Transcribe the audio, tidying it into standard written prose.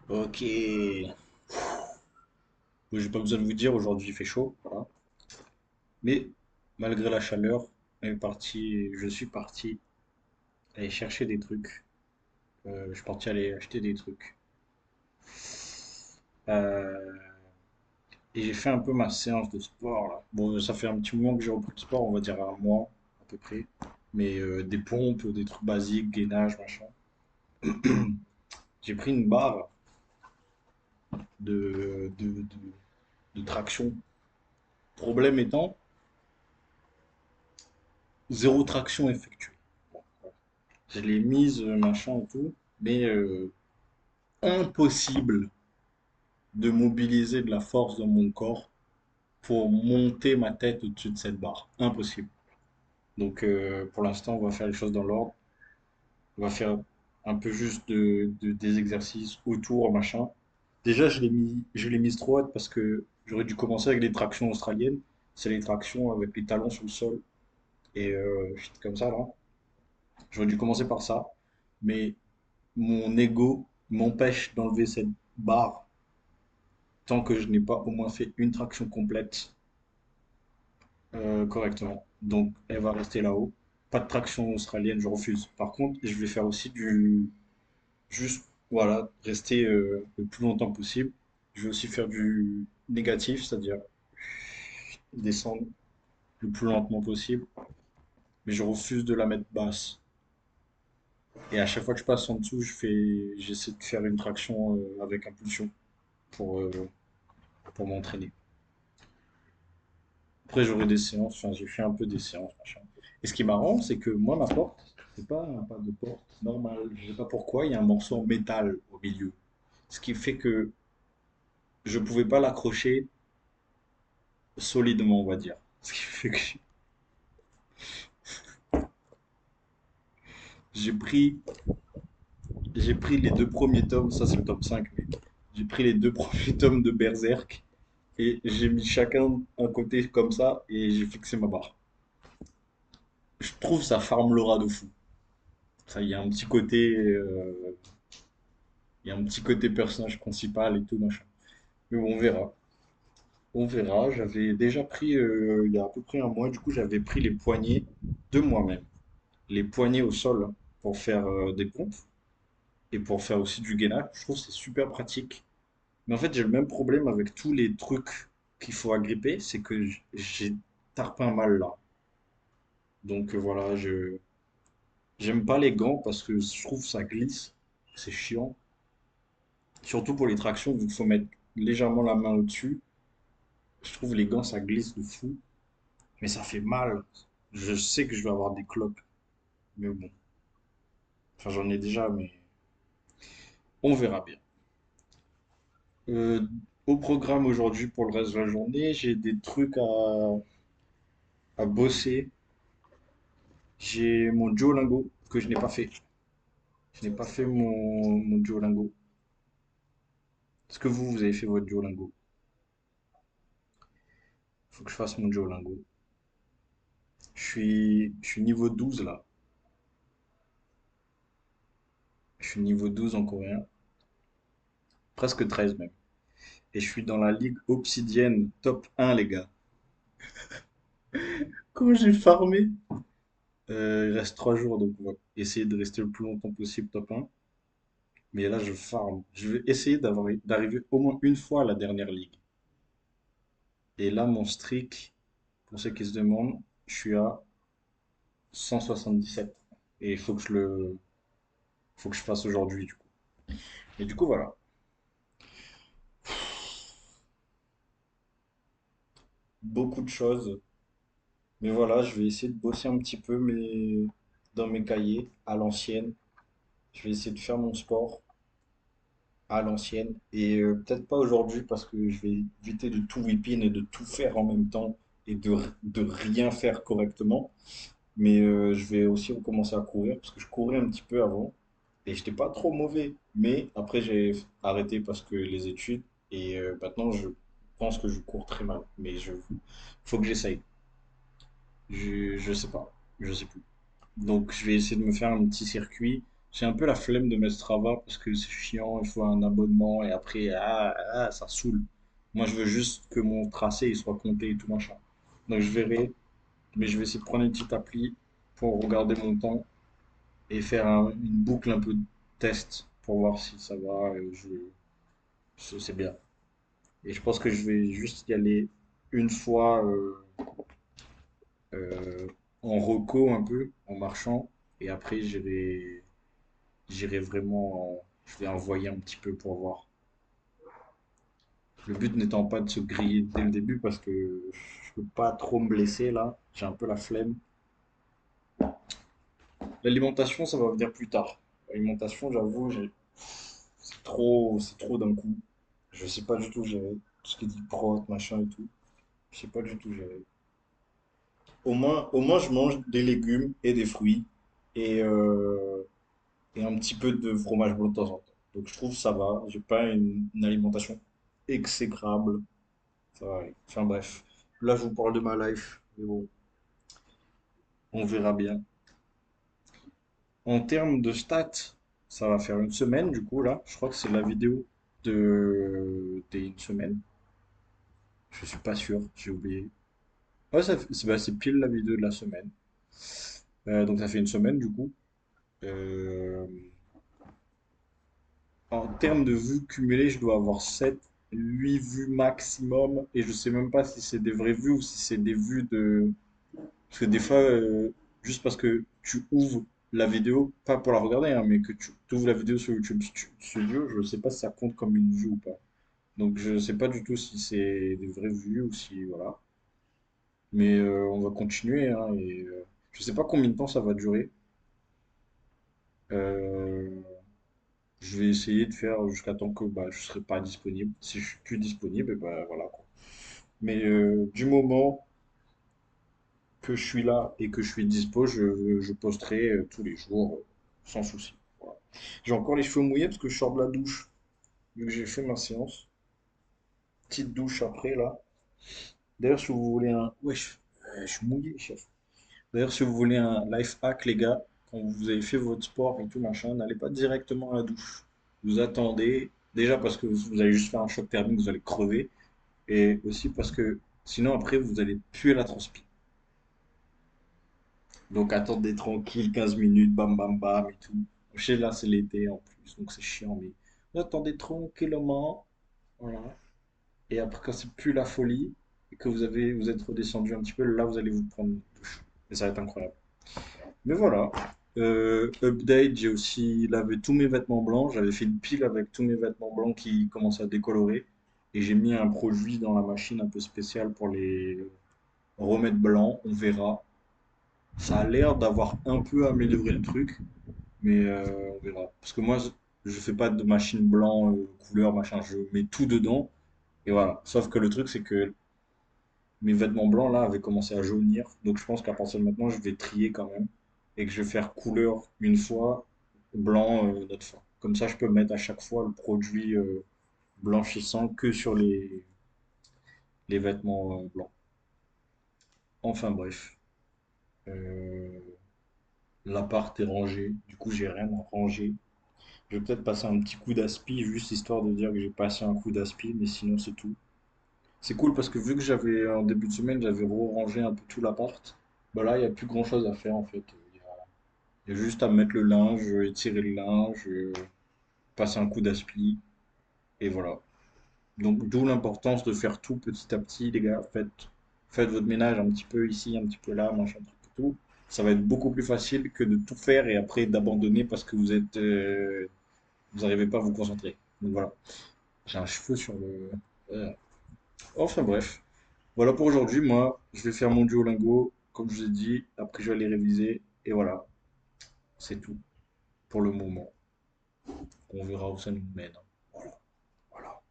Ok. Bon, j'ai pas besoin de vous dire, aujourd'hui il fait chaud, voilà. Mais malgré la chaleur, je suis parti aller chercher des trucs. Je suis parti aller acheter des trucs. Euh, et j'ai fait un peu ma séance de sport là. Bon, ça fait un petit moment que j'ai repris le sport, on va dire un mois à peu près. Mais des pompes, des trucs basiques, gainage, machin. J'ai pris une barre de traction. Problème étant, zéro traction effectuée. Bon, voilà. Je l'ai mise, machin et tout, mais impossible de mobiliser de la force dans mon corps pour monter ma tête au-dessus de cette barre. Impossible. Donc pour l'instant, on va faire les choses dans l'ordre. On va faire un peu juste des exercices autour, machin. Déjà, je l'ai mise trop haute parce que j'aurais dû commencer avec des tractions australiennes. C'est les tractions avec les talons sur le sol et comme ça là. J'aurais dû commencer par ça. Mais mon ego m'empêche d'enlever cette barre tant que je n'ai pas au moins fait une traction complète correctement. Donc elle va rester là-haut. Pas de traction australienne, je refuse. Par contre, je vais faire aussi du... Juste, voilà, rester le plus longtemps possible. Je vais aussi faire du négatif, c'est-à-dire descendre le plus lentement possible. Mais je refuse de la mettre basse. Et à chaque fois que je passe en dessous, j'essaie de faire une traction avec impulsion pour, euh, pour m'entraîner. Après, j'aurai des séances, enfin, j'ai fait un peu des séances, machin. Et ce qui est marrant, c'est que moi, ma porte, c'est pas de porte normale. Je sais pas pourquoi, il y a un morceau en métal au milieu. Ce qui fait que je pouvais pas l'accrocher solidement, on va dire. Ce qui fait que j'ai pris, j'ai pris les deux premiers tomes, ça c'est le tome 5, mais j'ai pris les deux premiers tomes de Berserk et j'ai mis chacun un côté comme ça et j'ai fixé ma barre. Je trouve ça farme l'aura de fou. Ça, il y a un petit côté, il y a un petit côté personnage principal et tout, machin. Mais bon, on verra. On verra. J'avais déjà pris, il y a à peu près un mois, du coup, j'avais pris les poignées de moi-même. Les poignées au sol pour faire des pompes et pour faire aussi du gainage. Je trouve que c'est super pratique. Mais en fait, j'ai le même problème avec tous les trucs qu'il faut agripper, c'est que j'ai tarpin mal là. Donc voilà, j'aime pas les gants parce que je trouve que ça glisse. C'est chiant. Surtout pour les tractions, vu qu'il faut mettre légèrement la main au-dessus. Je trouve les gants, ça glisse de fou. Mais ça fait mal. Je sais que je vais avoir des cloques. Mais bon. Enfin, j'en ai déjà, mais on verra bien. Euh, Au programme aujourd'hui pour le reste de la journée, j'ai des trucs à bosser. J'ai mon Duolingo que je n'ai pas fait. Je n'ai pas fait mon Duolingo. Est-ce que vous avez fait votre Duolingo? Faut que je fasse mon Duolingo. Je suis niveau 12 là. Je suis niveau 12 en coréen. Presque 13 même. Et je suis dans la ligue obsidienne top 1, les gars. Comment j'ai farmé? Il reste 3 jours, donc on va essayer de rester le plus longtemps possible top 1. Mais là, je farm. Je vais essayer d'arriver au moins une fois à la dernière ligue. Et là, mon streak, pour ceux qui se demandent, je suis à 177. Et faut que je fasse aujourd'hui, du coup. Et du coup, voilà. Beaucoup de choses. Mais voilà, je vais essayer de bosser un petit peu dans mes cahiers à l'ancienne. Je vais essayer de faire mon sport à l'ancienne. Et peut-être pas aujourd'hui parce que je vais éviter de tout whipping et de tout faire en même temps et de rien faire correctement. Mais je vais aussi recommencer à courir parce que je courais un petit peu avant et j'étais pas trop mauvais. Mais après, j'ai arrêté parce que les études et maintenant, je pense que je cours très mal. Mais faut que j'essaye. Je sais pas. Je sais plus. Donc, je vais essayer de me faire un petit circuit. J'ai un peu la flemme de mettre Strava parce que c'est chiant, il faut un abonnement et après, ça saoule. Moi, je veux juste que mon tracé il soit compté et tout machin. Donc, je verrai, mais je vais essayer de prendre une petite appli pour regarder mon temps et faire une boucle un peu de test pour voir si ça va. C'est bien. Et je pense que je vais juste y aller une fois euh, en reco un peu, en marchant, et après j'irai vraiment, je vais envoyer un petit peu pour voir. Le but n'étant pas de se griller dès le début parce que je peux pas trop me blesser là, j'ai un peu la flemme. L'alimentation, ça va venir plus tard. L'alimentation, j'avoue, c'est trop d'un coup. Je sais pas du tout gérer. Tout ce qui dit prot, machin et tout. Je sais pas du tout gérer. Au moins, je mange des légumes et des fruits et un petit peu de fromage blanc de temps en temps. Donc je trouve que ça va. J'ai pas une alimentation exécrable. Ça va aller. Enfin bref. Là, je vous parle de ma life. Mais bon, on verra bien. En termes de stats, ça va faire une semaine du coup là. Je crois que c'est la vidéo de une semaine. Je suis pas sûr, j'ai oublié. Ouais, c'est pile la vidéo de la semaine. Donc ça fait une semaine du coup. Euh, En termes de vues cumulées, je dois avoir 7, 8 vues maximum. Et je sais même pas si c'est des vraies vues ou si c'est des vues de... Parce que des fois, juste parce que tu ouvres la vidéo, pas pour la regarder, hein, mais que tu ouvres la vidéo sur YouTube Studio, je sais pas si ça compte comme une vue ou pas. Donc je sais pas du tout si c'est des vraies vues ou si... Voilà. Mais on va continuer, hein, et je sais pas combien de temps ça va durer. Euh, Je vais essayer de faire jusqu'à temps que bah, je serai pas disponible. Si je suis plus disponible, bah, voilà quoi. Mais du moment que je suis là et que je suis dispo, je posterai tous les jours sans souci. Voilà. J'ai encore les cheveux mouillés parce que je sors de la douche, vu que j'ai fait ma séance. Petite douche après là. D'ailleurs, si vous voulez un... Wesh, je suis mouillé, chef. D'ailleurs, si vous voulez un life hack, les gars, quand vous avez fait votre sport et tout machin, n'allez pas directement à la douche. Vous attendez, déjà parce que vous allez juste faire un choc thermique, vous allez crever, et aussi parce que sinon après vous allez puer la transpi. Donc attendez tranquille, 15 minutes, bam bam bam et tout. Je sais là c'est l'été en plus, donc c'est chiant, mais vous attendez tranquillement, voilà. Et après quand c'est plus la folie, et que vous êtes redescendu un petit peu, là vous allez vous prendre une douche. Et ça va être incroyable. Mais voilà. Update, j'ai aussi lavé tous mes vêtements blancs. J'avais fait une pile avec tous mes vêtements blancs qui commençaient à décolorer. Et j'ai mis un produit dans la machine un peu spécial pour les remettre blancs. On verra. Ça a l'air d'avoir un peu amélioré le truc. Mais on verra. Parce que moi, je fais pas de machine blanc, couleur, machin. Je mets tout dedans. Et voilà. Sauf que le truc, c'est que mes vêtements blancs là avaient commencé à jaunir. Donc je pense qu'à partir de maintenant, je vais trier quand même. Et que je vais faire couleur une fois, blanc une autre fois. Comme ça, je peux mettre à chaque fois le produit blanchissant que sur les vêtements blancs. Enfin bref. Euh, L'appart est rangé. Du coup, j'ai rien à ranger. Je vais peut-être passer un petit coup d'aspi, juste histoire de dire que j'ai passé un coup d'aspi, mais sinon c'est tout. C'est cool parce que vu que j'avais en début de semaine, j'avais rangé un peu tout l'appart. Bah là, il n'y a plus grand-chose à faire en fait. Il y a juste à mettre le linge, étirer le linge, passer un coup d'aspi, et voilà. Donc d'où l'importance de faire tout petit à petit, les gars. Faites votre ménage un petit peu ici, un petit peu là, machin, truc et tout. Ça va être beaucoup plus facile que de tout faire et après d'abandonner parce que vous n'arrivez pas à vous concentrer. Donc voilà. J'ai un cheveu sur le... euh. Enfin bref. Voilà pour aujourd'hui. Moi, je vais faire mon Duolingo, comme je vous ai dit. Après, je vais aller réviser. Et voilà. C'est tout pour le moment. On verra où ça nous mène. Voilà. Voilà.